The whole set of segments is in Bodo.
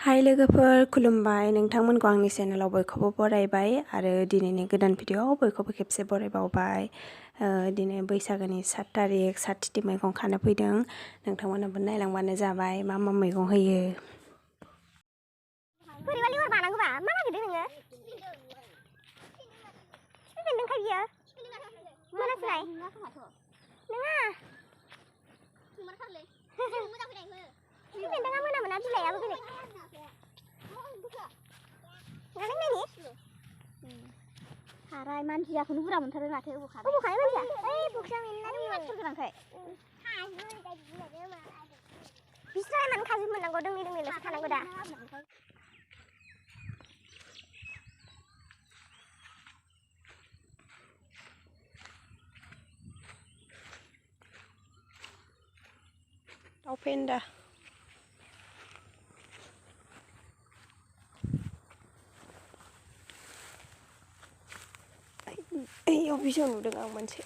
हाय लोगोफोर खुलुमबाय नोंथांमोनखौ आंनि चेनेलाव बयखौबो बरायबाय आरो दिनैनि गोदान भिडिअआव बयखौबो खेबसे बरायबावबाय दिनै बैसागोनि 7 तारिख 7 मैगं खानो फैदों नोंथांमोनाबो नायलांबानो जाबाय मा मा मैगं होयो बोरैबा लिंहर बानांगौबा मा नागिरदों नोङो खिफि बेन्दोंखाय बियो मोनासैलाय नङा खिफि बेन्दोंआ मोना बिलाइआबो बेलेग हाराय मानसियाखौनो बुरजा मोनथारो माथो अबखाय मानसिया ओइ बक्सिया मेनना दङ मानसिफोर गोनांखाय बिस्रालाय मानो खाजु मोननांगौ दोंनैल'सो खानांगौ दा दाउ फेन्दा ओइयाव बिजौ नुदों आं मोनसे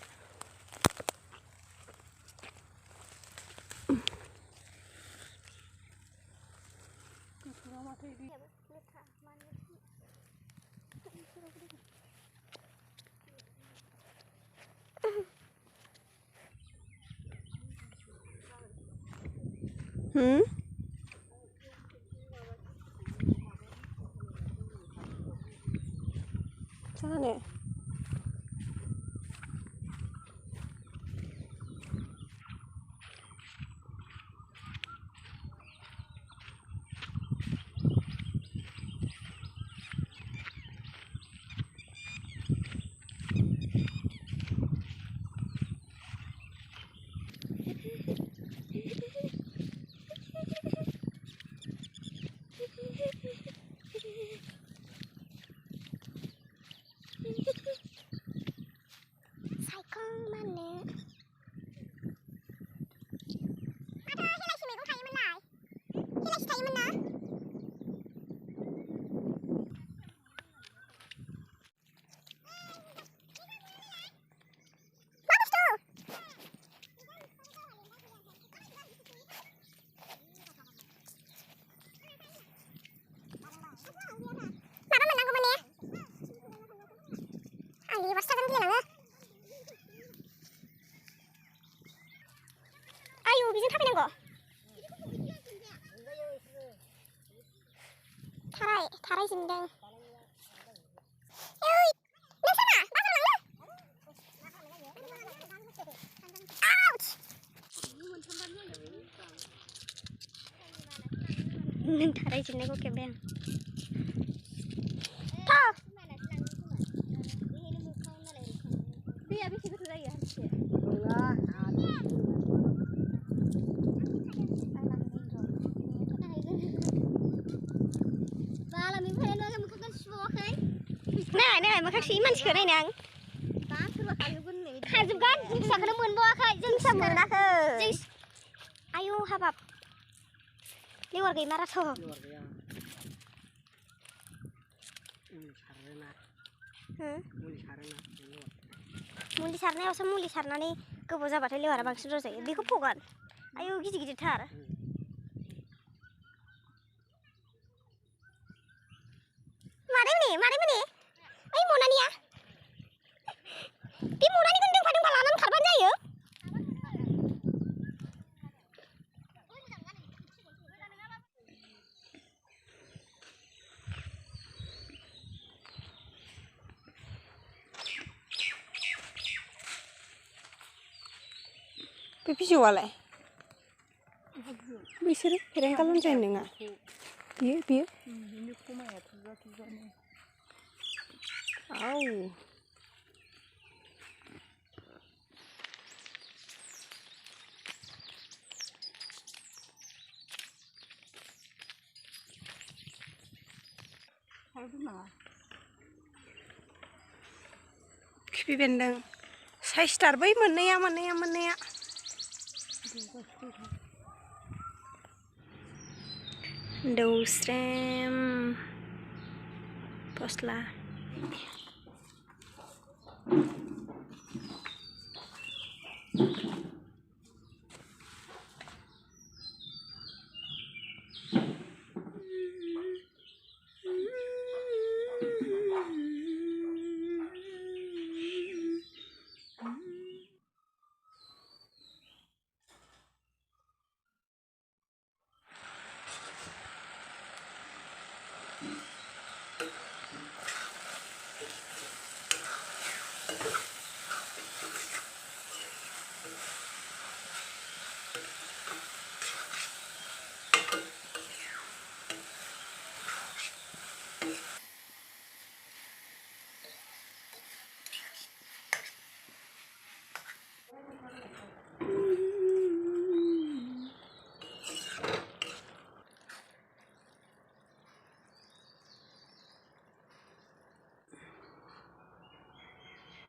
जानो थाराय जिन्दों ओइ नोंसोरा बाजार लांनो आउच नों थाराय जिन्नायखौ खेबबाय आं दैया बेसे गोथौ जायो हारसे नाय माखासे मानसिखौ नायनो आं खाजोबगोन जोंसाखौनो मोनबावाखै जोंसा मोनाखै आयौ हाबाब लेवार गैमाराथ' मुलि सारनायावसो मुलि सारनानै गोबाव जाबाथाय लेवारा बांसिन रजायो बेखौ फगोन आयौ गिदिर गिदिरथार मादै ओइ मनानिया बे मनानिखौ दोंफा लानानै खारबानो जायो बे बिजौआलाय बिसोरो फेरेंगा लोमजायो नङा बियो आव खिफि बेन्दों साइसथार बै मोननाया दौस्रेम फस्ला